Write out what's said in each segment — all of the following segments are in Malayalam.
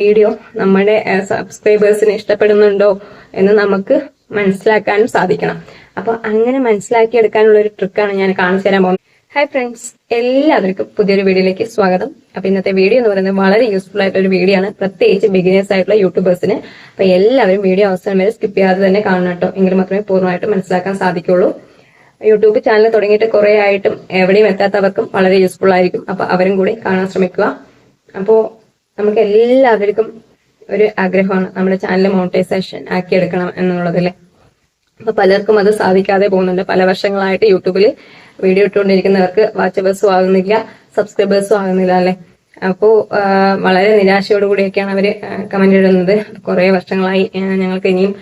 വീഡിയോ നമ്മുടെ സബ്സ്ക്രൈബേഴ്സിന് ഇഷ്ടപ്പെടുന്നുണ്ടോ എന്ന് നമുക്ക് മനസ്സിലാക്കാനും സാധിക്കണം. അപ്പൊ അങ്ങനെ മനസ്സിലാക്കിയെടുക്കാനുള്ള ഒരു ട്രിക്കാണ് ഞാൻ കാണിച്ചു തരാൻ പോകുന്നത്. ഹായ് ഫ്രണ്ട്സ്, എല്ലാവർക്കും പുതിയൊരു വീഡിയോയിലേക്ക് സ്വാഗതം. അപ്പൊ ഇന്നത്തെ വീഡിയോ എന്ന് പറയുന്നത് വളരെ യൂസ്ഫുൾ ആയിട്ടുള്ള ഒരു വീഡിയോ ആണ്, പ്രത്യേകിച്ച് ബിഗിനേഴ്സ് ആയിട്ടുള്ള യൂട്യൂബേഴ്സിന്. അപ്പൊ എല്ലാവരും വീഡിയോ അവസാനം വരെ സ്കിപ്പ് ചെയ്യാതെ തന്നെ കാണണം കേട്ടോ, എങ്കിൽ മാത്രമേ പൂർണ്ണമായിട്ട് മനസ്സിലാക്കാൻ സാധിക്കുള്ളൂ. യൂട്യൂബ് ചാനൽ തുടങ്ങിയിട്ട് കുറെ ആയിട്ടും എവിടെയും എത്താത്തവർക്കും വളരെ യൂസ്ഫുൾ ആയിരിക്കും. അപ്പൊ അവരും കൂടി കാണാൻ ശ്രമിക്കുക. അപ്പോ നമുക്ക് എല്ലാവർക്കും ഒരു ആഗ്രഹമാണ് നമ്മുടെ ചാനൽ മോണിറ്റൈസേഷൻ ആക്കിയെടുക്കണം എന്നുള്ളതല്ലേ. അപ്പൊ പലർക്കും അത് സാധിക്കാതെ പോകുന്നുണ്ട്. പല വർഷങ്ങളായിട്ട് യൂട്യൂബിൽ വീഡിയോ ഇട്ടുകൊണ്ടിരിക്കുന്നവർക്ക് വാച്ചവേഴ്സും ആകുന്നില്ല, സബ്സ്ക്രൈബേഴ്സും ആകുന്നില്ല അല്ലെ. അപ്പോ വളരെ നിരാശയോടുകൂടിയൊക്കെയാണ് അവര് കമന്റ് ഇടുന്നത്. കുറെ വർഷങ്ങളായി ഞങ്ങൾക്ക് ഇനിയും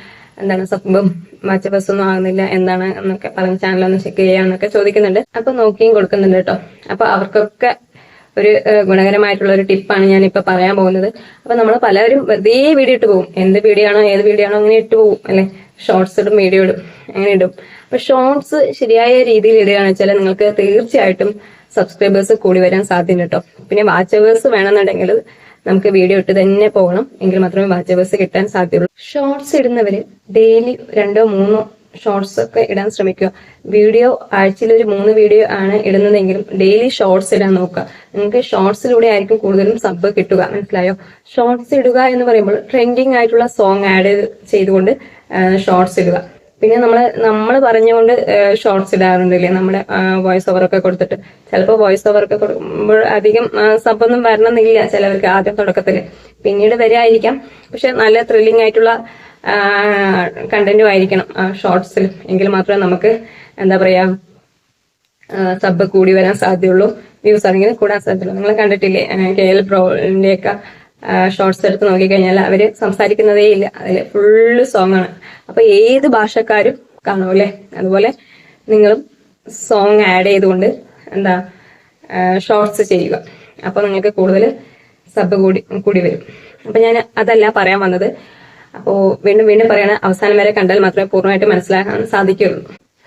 സബ്ബും വാച്ചവേഴ്സൊന്നും ആകുന്നില്ല, എന്താണ് എന്നൊക്കെ പറഞ്ഞ ചാനലൊന്ന് ചെക്ക് ചെയ്യാന്നൊക്കെ ചോദിക്കുന്നുണ്ട്. അപ്പൊ നോക്കിയും കൊടുക്കുന്നുണ്ട് കേട്ടോ. അപ്പൊ അവർക്കൊക്കെ ഒരു ഗുണകരമായിട്ടുള്ള ഒരു ടിപ്പാണ് ഞാനിപ്പോ പറയാൻ പോകുന്നത്. അപ്പൊ നമ്മൾ പലരും വെറുതെ വീഡിയോ ഇട്ട് പോകും. എന്ത് വീഡിയോ ആണോ ഏത് വീഡിയോ ആണോ അങ്ങനെ ഇട്ട് പോകും അല്ലെ. ഷോർട്സ് ഇടും, വീഡിയോ ഇടും, അങ്ങനെ ഇടും. അപ്പൊ ഷോർട്സ് ശരിയായ രീതിയിൽ ഇടുകയാണെന്ന് വെച്ചാൽ നിങ്ങൾക്ക് തീർച്ചയായിട്ടും സബ്സ്ക്രൈബേഴ്സ് കൂടി വരാൻ സാധ്യത കേട്ടോ. പിന്നെ വാച്ചവേഴ്സ് വേണമെന്നുണ്ടെങ്കിൽ നമുക്ക് വീഡിയോ ഇട്ട് തന്നെ പോകണം, എങ്കിൽ മാത്രമേ വാച്ചവേഴ്സ് കിട്ടാൻ സാധ്യതയുള്ളൂ. ഷോർട്സ് ഇടുന്നവര് ഡെയിലി 2-3 ഷോർട്സ് ഒക്കെ ഇടാൻ ശ്രമിക്കുക. വീഡിയോ ആഴ്ചയിൽ ഒരു 3 വീഡിയോ ആണ് ഇടുന്നതെങ്കിലും ഡെയിലി ഷോർട്സ് ഇടാൻ നോക്കുക. നിങ്ങൾക്ക് ഷോർട്സിലൂടെ ആയിരിക്കും കൂടുതലും സബ് കിട്ടുക, മനസ്സിലായോ. ഷോർട്സ് ഇടുക എന്ന് പറയുമ്പോൾ ട്രെൻഡിങ് ആയിട്ടുള്ള സോങ് ആഡ് ചെയ്തുകൊണ്ട് ഷോർട്സ് ഇടുക. പിന്നെ നമ്മൾ പറഞ്ഞുകൊണ്ട് ഷോർട്സ് ഇടാറുണ്ടല്ലേ, നമ്മുടെ വോയിസ് ഓവർ ഒക്കെ കൊടുത്തിട്ട്. ചിലപ്പോൾ വോയിസ് ഓവർ ഒക്കെ കൊടുക്കുമ്പോൾ അധികം സബൊന്നും വരണമെന്നില്ല ചിലവർക്ക് ആദ്യം തുടക്കത്തില്, പിന്നീട് വരായിരിക്കാം. പക്ഷെ നല്ല ത്രില്ലിംഗ് ആയിട്ടുള്ള കണ്ടന്റും ആയിരിക്കണം ഷോർട്സിൽ, എങ്കിൽ മാത്രമേ നമുക്ക് സബ് കൂടി വരാൻ സാധ്യതയുള്ളൂ, വ്യൂസ് ആണെങ്കിൽ കൂടാൻ സാധ്യതയുള്ളൂ. നിങ്ങൾ കണ്ടിട്ടില്ലേ KL Proന്റെ ഒക്കെ ഷോർട്സ് എടുത്ത് നോക്കിക്കഴിഞ്ഞാൽ അവര് സംസാരിക്കുന്നതേ ഇല്ല, അതില് ഫുള്ള് സോങ് ആണ്. അപ്പൊ ഏത് ഭാഷക്കാരും കാണും അല്ലെ. അതുപോലെ നിങ്ങളും സോങ് ആഡ് ചെയ്തുകൊണ്ട് ഷോർട്സ് ചെയ്യുക. അപ്പൊ നിങ്ങൾക്ക് കൂടുതൽ സബ് കൂടി വരും. അപ്പൊ ഞാൻ അതല്ല പറയാൻ വന്നത്. അപ്പോ വീണ്ടും പറയണ, അവസാനം വരെ കണ്ടാൽ മാത്രമേ പൂർണ്ണമായിട്ട് മനസ്സിലാക്കാൻ സാധിക്കുള്ളൂ.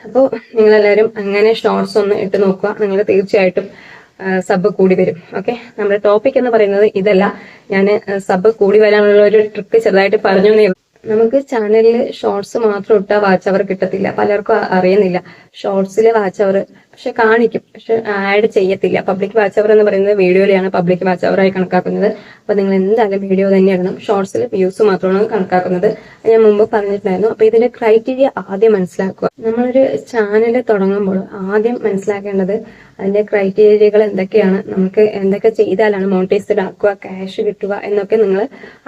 അപ്പോൾ നിങ്ങളെല്ലാവരും അങ്ങനെ ഷോർട്സ് ഒന്ന് ഇട്ട് നോക്കുക, നിങ്ങൾക്ക് തീർച്ചയായിട്ടും സബ് കൂടി വരും. ഓക്കെ, നമ്മുടെ ടോപ്പിക് എന്ന് പറയുന്നത് ഇതല്ല. ഞാൻ സബ് കൂടി വരാനുള്ള ഒരു ട്രിക്ക് ചെറുതായിട്ട് പറഞ്ഞു. നമുക്ക് ചാനലിൽ ഷോർട്സ് മാത്രം ഇട്ടാൽ വാച്ച് അവർ കിട്ടത്തില്ല, പലർക്കും അറിയുന്നില്ല. ഷോർട്സിലെ വാച്ച് അവർ പക്ഷെ കാണിക്കും, പക്ഷെ ആഡ് ചെയ്യത്തില്ല. പബ്ലിക് വാച്ച് അവർ എന്ന് പറയുന്നത് വീഡിയോയിലാണ് പബ്ലിക് വാച്ച് അവറായി കണക്കാക്കുന്നത്. അപ്പൊ നിങ്ങൾ എന്തായാലും വീഡിയോ തന്നെ ഇടണം. ഷോർട്സിൽ വ്യൂസ് മാത്രമാണ് കണക്കാക്കുന്നത്, ഞാൻ മുമ്പ് പറഞ്ഞിട്ടുണ്ടായിരുന്നു. അപ്പൊ ഇതിന്റെ ക്രൈറ്റീരിയ ആദ്യം മനസ്സിലാക്കുക. നമ്മളൊരു ചാനൽ തുടങ്ങുമ്പോൾ ആദ്യം മനസ്സിലാക്കേണ്ടത് അതിന്റെ ക്രൈറ്റീരിയകൾ എന്തൊക്കെയാണ്, നമുക്ക് എന്തൊക്കെ ചെയ്താലാണ് മോണിറ്റൈസ്ഡ് ആക്കുക, ക്യാഷ് കിട്ടുക എന്നൊക്കെ നിങ്ങൾ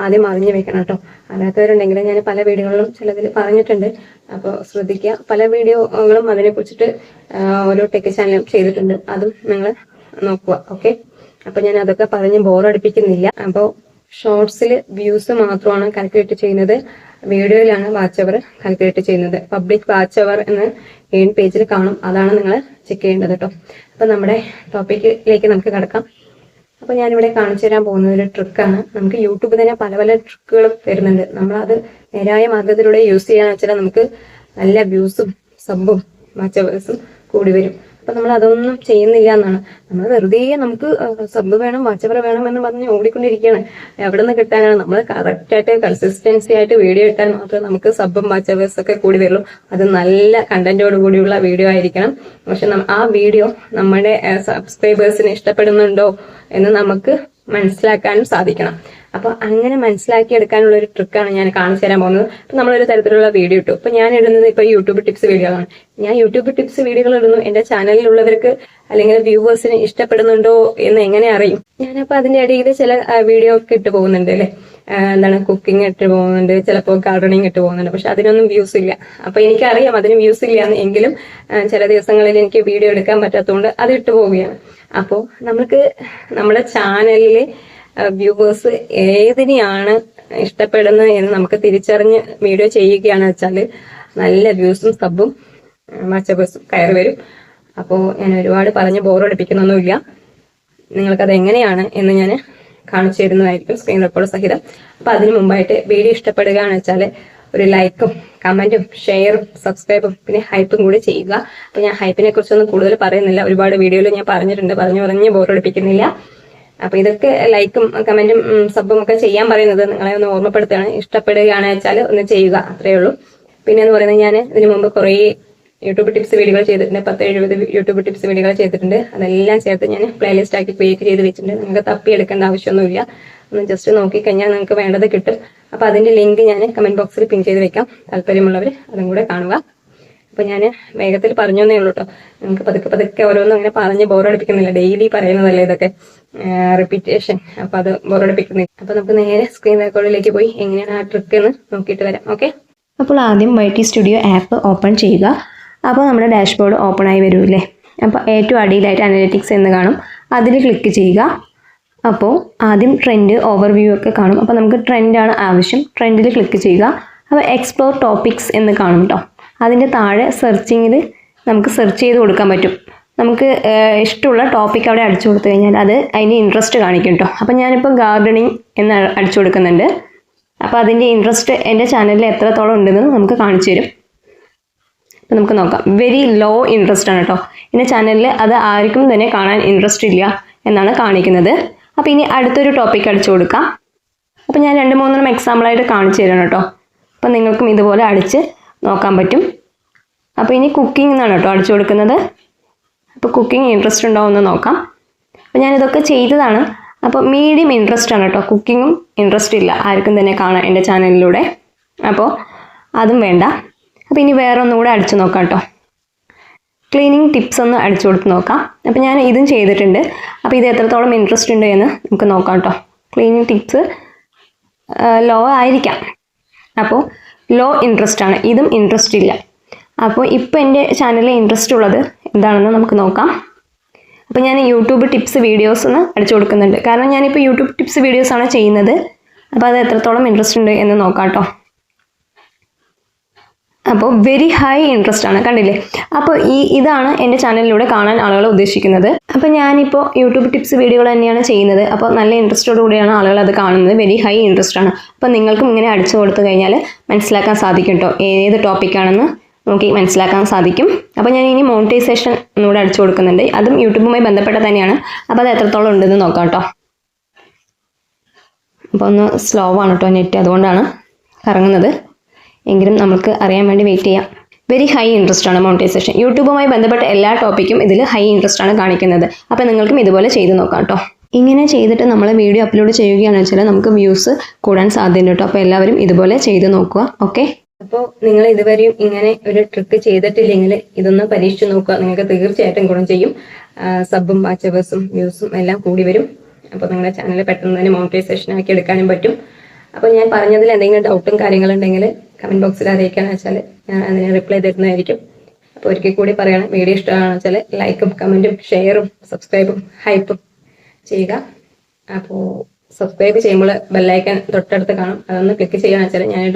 ആദ്യം അറിഞ്ഞു വെക്കണം കേട്ടോ. അറിയാത്തവരുണ്ടെങ്കിൽ ഞാൻ പല വീഡിയോകളിലും ചിലതിൽ പറഞ്ഞിട്ടുണ്ട്, അപ്പോൾ ശ്രദ്ധിക്കുക. പല വീഡിയോകളും അതിനെ കുറിച്ചിട്ട് ഓരോ ടെക് ചാനലും ചെയ്തിട്ടുണ്ട്, അതും നിങ്ങൾ നോക്കുക. ഓക്കെ, അപ്പൊ ഞാൻ അതൊക്കെ പറഞ്ഞ് ബോറടിപ്പിക്കുന്നില്ല. അപ്പോൾ ഷോർട്സിൽ വ്യൂസ് മാത്രമാണ് കാൽക്കുലേറ്റ് ചെയ്യുന്നത്, വീഡിയോയിലാണ് വാച്ച് അവർ കാൽക്കുലേറ്റ് ചെയ്യുന്നത്. പബ്ലിക് വാച്ച് അവർ എന്ന് മെയിൻ പേജിൽ കാണും, അതാണ് നിങ്ങൾ ചെക്ക് ചെയ്യേണ്ടത് കേട്ടോ. അപ്പൊ നമ്മുടെ ടോപ്പിക്കിലേക്ക് നമുക്ക് കിടക്കാം. അപ്പൊ ഞാനിവിടെ കാണിച്ചു തരാൻ പോകുന്ന ഒരു ട്രിക്കാണ്. നമുക്ക് യൂട്യൂബ് തന്നെ പല ട്രിക്കുകളും വരുന്നുണ്ട്. നമ്മളത് നേരായ മാർഗത്തിലൂടെ യൂസ് ചെയ്യാന്ന് വെച്ചാൽ നമുക്ക് നല്ല വ്യൂസും സബും വാച്ചവേഴ്സും കൂടി വരും. അപ്പൊ നമ്മൾ അതൊന്നും ചെയ്യുന്നില്ല എന്നാണ്. നമ്മൾ വെറുതെ നമുക്ക് സബ് വേണം, വാച്ചവർ വേണം എന്ന് പറഞ്ഞ് ഓടിക്കൊണ്ടിരിക്കുകയാണ്. എവിടെ നിന്ന് കിട്ടാനാണ്? നമ്മൾ കറക്റ്റായിട്ട് കൺസിസ്റ്റൻസി ആയിട്ട് വീഡിയോ ഇട്ടാൽ മാത്രമേ നമുക്ക് സബും വാച്ചവേഴ്സും ഒക്കെ കൂടി വരുള്ളൂ. അത് നല്ല കണ്ടന്റോട് കൂടിയുള്ള വീഡിയോ ആയിരിക്കണം. പക്ഷെ ആ വീഡിയോ നമ്മുടെ സബ്സ്ക്രൈബേഴ്സിന് ഇഷ്ടപ്പെടുന്നുണ്ടോ എന്ന് നമുക്ക് മനസ്സിലാക്കാനും സാധിക്കണം. അപ്പൊ അങ്ങനെ മനസ്സിലാക്കി എടുക്കാനുള്ള ഒരു ട്രിക്കാണ് ഞാൻ കാണിച്ചു തരാൻ പോകുന്നത്. അപ്പൊ നമ്മളൊരു തരത്തിലുള്ള വീഡിയോ ഇട്ടു. അപ്പൊ ഞാൻ ഇടുന്നത് ഇപ്പൊ യൂട്യൂബ് ടിപ്സ് വീഡിയോകളാണ്. ഞാൻ യൂട്യൂബ് ടിപ്സ് വീഡിയോകൾ ഇടുന്നു, എന്റെ ചാനലിലുള്ളവർക്ക് അല്ലെങ്കിൽ വ്യൂവേഴ്സിന് ഇഷ്ടപ്പെടുന്നുണ്ടോ എന്ന് എങ്ങനെ അറിയും? ഞാനപ്പോ അതിന്റെ ഇടയിൽ ചില വീഡിയോ ഒക്കെ ഇട്ട് പോകുന്നുണ്ട് അല്ലെ. കുക്കിംഗ് ഇട്ട് പോകുന്നുണ്ട്, ചിലപ്പോൾ ഗാർഡനിങ് ഇട്ട് പോകുന്നുണ്ട്. പക്ഷെ അതിനൊന്നും വ്യൂസ് ഇല്ല. അപ്പൊ എനിക്കറിയാം അതിന് വ്യൂസ് ഇല്ല എന്ന്, എങ്കിലും ചില ദിവസങ്ങളിൽ എനിക്ക് വീഡിയോ എടുക്കാൻ പറ്റാത്തതുകൊണ്ട് അത് ഇട്ട് പോവുകയാണ്. അപ്പോൾ നമുക്ക് നമ്മുടെ ചാനലില് വ്യൂവേഴ്സ് ഏതിനെയാണ് ഇഷ്ടപ്പെടുന്നത് എന്ന് നമുക്ക് തിരിച്ചറിഞ്ഞ് വീഡിയോ ചെയ്യുകയാണെന്ന് വെച്ചാൽ നല്ല വ്യൂസും സബും വാച്ചവേഴ്സും കയറി വരും. അപ്പോൾ ഞാൻ ഒരുപാട് പറഞ്ഞ് ബോറടിപ്പിക്കുന്നൊന്നുമില്ല. നിങ്ങൾക്കത് എങ്ങനെയാണ് എന്ന് ഞാൻ കാണിച്ചു തരുന്നതായിരിക്കും സ്ക്രീൻ റെക്കോർഡ് സഹിതം. അപ്പൊ അതിന് മുമ്പായിട്ട് വീഡിയോ ഇഷ്ടപ്പെടുകയാണെന്ന് വെച്ചാൽ ഒരു ലൈക്കും കമന്റും ഷെയറും സബ്സ്ക്രൈബും പിന്നെ ഹൈപ്പും കൂടി ചെയ്യുക. അപ്പൊ ഞാൻ ഹൈപ്പിനെ കുറിച്ചൊന്നും കൂടുതൽ പറയുന്നില്ല, ഒരുപാട് വീഡിയോയിൽ ഞാൻ പറഞ്ഞിട്ടുണ്ട്, പറഞ്ഞു ബോറടിപ്പിക്കുന്നില്ല. അപ്പോൾ ഇതൊക്കെ ലൈക്കും കമന്റും സബും ഒക്കെ ചെയ്യാൻ പറയുന്നത് നിങ്ങളെ ഒന്ന് ഓർമ്മപ്പെടുത്തുകയാണ്. ഇഷ്ടപ്പെടുകയാണെന്ന് വെച്ചാൽ ഒന്ന് ചെയ്യുക, അത്രയേ ഉള്ളൂ. പിന്നെ എന്ന് പറയുന്നത് ഞാൻ ഇതിനു മുമ്പ് കുറേ യൂട്യൂബ് ടിപ്സ് വീഡിയോകൾ ചെയ്തിട്ടുണ്ട്, 10-70 യൂട്യൂബ് ടിപ്സ് വീഡിയോകൾ ചെയ്തിട്ടുണ്ട്. അതെല്ലാം ചേർത്ത് ഞാൻ പ്ലേലിസ്റ്റ് ആക്കി ക്രിയേറ്റ് ചെയ്ത് വെച്ചിട്ടുണ്ട്. നിങ്ങൾക്ക് തപ്പിയെടുക്കേണ്ട ആവശ്യമൊന്നുമില്ല, ഒന്ന് ജസ്റ്റ് നോക്കിക്കഴിഞ്ഞാൽ നിങ്ങൾക്ക് വേണ്ടത് കിട്ടും. അപ്പോൾ അതിന്റെ ലിങ്ക് ഞാൻ കമന്റ് ബോക്സിൽ പിൻ ചെയ്ത് വെക്കാം, താല്പര്യമുള്ളവർ അതും കൂടെ കാണുക. അപ്പോൾ ഞാൻ വേഗത്തിൽ പറഞ്ഞേ ഉള്ളൂ കേട്ടോ, നിങ്ങൾക്ക് പതുക്കെ പതുക്കെ ഓരോന്നും അങ്ങനെ പറഞ്ഞ് ബോറടിപ്പിക്കുന്നില്ല, ഡെയിലി പറയുന്നതല്ലേ ഇതൊക്കെ റിപ്പീറ്റേഷൻ, അപ്പോൾ അത് ബോറടിപ്പിക്കുന്നില്ല. അപ്പോൾ നമുക്ക് നേരെ സ്ക്രീൻ റെക്കോർഡിലേക്ക് പോയി എങ്ങനെയാണ് ആ ട്രിക്ക് എന്ന് നോക്കിയിട്ട് വരാം. ഓക്കെ, അപ്പോൾ ആദ്യം YT സ്റ്റുഡിയോ ആപ്പ് ഓപ്പൺ ചെയ്യുക. അപ്പോൾ നമ്മുടെ ഡാഷ്ബോർഡ് ഓപ്പൺ ആയി വരില്ലേ. അപ്പോൾ ഏറ്റവും അടിയിലായിട്ട് അനലിറ്റിക്സ് എന്ന് കാണും, അതിൽ ക്ലിക്ക് ചെയ്യുക. അപ്പോൾ ആദ്യം ട്രെൻഡ് ഓവർവ്യൂ ഒക്കെ കാണും. അപ്പോൾ നമുക്ക് ട്രെൻഡാണ് ആവശ്യം, ട്രെൻഡിൽ ക്ലിക്ക് ചെയ്യുക. അപ്പോൾ എക്സ്പ്ലോർ ടോപ്പിക്സ് എന്ന് കാണും കേട്ടോ. അതിൻ്റെ താഴെ സെർച്ചിങ്ങിൽ നമുക്ക് സെർച്ച് ചെയ്ത് കൊടുക്കാൻ പറ്റും. നമുക്ക് ഇഷ്ടമുള്ള ടോപ്പിക് അവിടെ അടിച്ചു കൊടുത്തു കഴിഞ്ഞാൽ അത് അതിൻ്റെ ഇൻട്രസ്റ്റ് കാണിക്കും കേട്ടോ. അപ്പോൾ ഞാനിപ്പോൾ ഗാർഡനിങ് എന്ന് അടിച്ചു കൊടുക്കുന്നുണ്ട്. അപ്പോൾ അതിൻ്റെ ഇൻട്രസ്റ്റ് എൻ്റെ ചാനലിൽ എത്രത്തോളം ഉണ്ടെന്ന് നമുക്ക് കാണിച്ചു തരും. അപ്പോൾ നമുക്ക് നോക്കാം. വെരി ലോ ഇൻട്രസ്റ്റ് ആണ് കേട്ടോ എൻ്റെ ചാനലിൽ, അത് ആർക്കും തന്നെ കാണാൻ ഇൻട്രസ്റ്റ് ഇല്ല എന്നാണ് കാണിക്കുന്നത്. അപ്പോൾ ഇനി അടുത്തൊരു ടോപ്പിക് അടിച്ചു കൊടുക്കാം. അപ്പോൾ ഞാൻ 2-3 എക്സാമ്പിളായിട്ട് കാണിച്ചു തരണം കേട്ടോ. അപ്പോൾ നിങ്ങൾക്കും ഇതുപോലെ അടിച്ച് നോക്കാൻ പറ്റും. അപ്പോൾ ഇനി കുക്കിംഗ് എന്നാണ് കേട്ടോ അടിച്ചു കൊടുക്കുന്നത്. അപ്പോൾ കുക്കിംഗ് ഇൻട്രസ്റ്റ് ഉണ്ടോ എന്ന് നോക്കാം. അപ്പോൾ ഞാനിതൊക്കെ ചെയ്തതാണ്. അപ്പോൾ മീഡിയം ഇൻട്രസ്റ്റ് ആണ് കേട്ടോ, കുക്കിങ്ങും ഇൻട്രസ്റ്റ് ഇല്ല ആർക്കും തന്നെ കാണാൻ എൻ്റെ ചാനലിലൂടെ, അപ്പോൾ അതും വേണ്ട. അപ്പോൾ ഇനി വേറെ ഒന്നും കൂടെ അടിച്ചു നോക്കാം കേട്ടോ. ക്ലീനിങ് ടിപ്സ് ഒന്ന് അടിച്ചു കൊടുത്ത് നോക്കാം. അപ്പോൾ ഞാൻ ഇതും ചെയ്തിട്ടുണ്ട്. അപ്പോൾ ഇത് എത്രത്തോളം ഇൻട്രസ്റ്റ് ഉണ്ട് എന്ന് നമുക്ക് നോക്കാം കേട്ടോ. ക്ലീനിങ് ടിപ്സ് ലോ ആയിരിക്കാം, അപ്പോൾ ലോ ഇൻട്രസ്റ്റ് ആണ്, ഇതും ഇൻട്രസ്റ്റ് ഇല്ല. അപ്പോൾ ഇപ്പോൾ എൻ്റെ ചാനലിൽ ഇൻട്രസ്റ്റ് ഉള്ളത് എന്താണെന്ന് നമുക്ക് നോക്കാം. അപ്പോൾ ഞാൻ യൂട്യൂബ് ടിപ്സ് വീഡിയോസ് എന്ന് അടിച്ചു കൊടുക്കുന്നുണ്ട്, കാരണം ഞാനിപ്പോൾ യൂട്യൂബ് ടിപ്സ് വീഡിയോസാണ് ചെയ്യുന്നത്. അപ്പോൾ അത് എത്രത്തോളം ഇൻട്രസ്റ്റ് ഉണ്ട് എന്ന് നോക്കാം കേട്ടോ. അപ്പോൾ വെരി ഹൈ ഇൻട്രസ്റ്റ് ആണ്, കണ്ടില്ലേ. അപ്പോൾ ഇതാണ് എൻ്റെ ചാനലിലൂടെ കാണാൻ ആളുകൾ ഉദ്ദേശിക്കുന്നത്. അപ്പോൾ ഞാനിപ്പോൾ യൂട്യൂബ് ടിപ്സ് വീഡിയോകൾ തന്നെയാണ് ചെയ്യുന്നത്. അപ്പോൾ നല്ല ഇൻട്രസ്റ്റോടു കൂടിയാണ് ആളുകൾ അത് കാണുന്നത്, വെരി ഹൈ ഇൻട്രസ്റ്റ് ആണ്. അപ്പോൾ നിങ്ങൾക്കും ഇങ്ങനെ അടിച്ചു കൊടുത്തു കഴിഞ്ഞാൽ മനസ്സിലാക്കാൻ സാധിക്കും കേട്ടോ ഏത് ടോപ്പിക്കാണെന്ന് നമുക്ക് മനസ്സിലാക്കാൻ സാധിക്കും. അപ്പോൾ ഞാൻ ഇനി മോണിറ്റൈസേഷൻ ഒന്നുകൂടെ അടിച്ചു കൊടുക്കുന്നുണ്ട്, അതും യൂട്യൂബുമായി ബന്ധപ്പെട്ട തന്നെയാണ്. അപ്പോൾ അത് എത്രത്തോളം ഉണ്ടെന്ന് നോക്കാം കേട്ടോ. അപ്പോൾ ഒന്ന് സ്ലോ ആണ് കേട്ടോ നെറ്റ്, അതുകൊണ്ടാണ് കറങ്ങുന്നത്. എങ്കിലും നമുക്ക് അറിയാൻ വേണ്ടി വെയിറ്റ് ചെയ്യാം. വെരി ഹൈ ഇൻട്രസ്റ്റ് ആണ് മോണിറ്റൈസേഷൻ. യൂട്യൂബുമായി ബന്ധപ്പെട്ട എല്ലാ ടോപ്പിക്കും ഇതിൽ ഹൈ ഇൻട്രസ്റ്റ് ആണ് കാണിക്കുന്നത്. അപ്പോൾ നിങ്ങൾക്കും ഇതുപോലെ ചെയ്ത് നോക്കാം കേട്ടോ. ഇങ്ങനെ ചെയ്തിട്ട് നമ്മൾ വീഡിയോ അപ്ലോഡ് ചെയ്യുകയാണെന്ന് വെച്ചാൽ നമുക്ക് വ്യൂസ് കൂടാൻ സാധ്യതയുണ്ട് കേട്ടോ. അപ്പോൾ എല്ലാവരും ഇതുപോലെ ചെയ്ത് നോക്കുക. ഓക്കെ, അപ്പോൾ നിങ്ങൾ ഇതുവരെയും ഇങ്ങനെ ഒരു ട്രിക്ക് ചെയ്തിട്ടില്ലെങ്കിൽ ഇതൊന്ന് പരീക്ഷിച്ച് നോക്കുക, നിങ്ങൾക്ക് തീർച്ചയായിട്ടും ഗുണം ചെയ്യും. സബും വാച്ചവേഴ്സും വ്യൂസും എല്ലാം കൂടി വരും. അപ്പോൾ നിങ്ങളുടെ ചാനൽ പെട്ടെന്ന് തന്നെ മോണിറ്റൈസേഷൻ ആക്കി എടുക്കാനും പറ്റും. അപ്പോൾ ഞാൻ പറഞ്ഞതിൽ എന്തെങ്കിലും ഡൗട്ടും കാര്യങ്ങളുണ്ടെങ്കിൽ കമന്റ് ബോക്സിൽ അറിയിക്കുകയാണെന്ന് വെച്ചാൽ ഞാൻ അതിന് റിപ്ലൈ തരുന്നതായിരിക്കും. അപ്പോൾ ഒരിക്കൽ കൂടി പറയണം, വീഡിയോ ഇഷ്ടമാണെന്ന് വെച്ചാൽ ലൈക്കും കമന്റും ഷെയറും സബ്സ്ക്രൈബും ഹൈപ്പും ചെയ്യുക. അപ്പോൾ സബ്സ്ക്രൈബ് ചെയ്യുമ്പോൾ ബെല്ലൈക്കൺ തൊട്ടടുത്ത് കാണും, അതൊന്ന് ക്ലിക്ക് ചെയ്യുകയാണെന്ന് വെച്ചാൽ ഞാൻ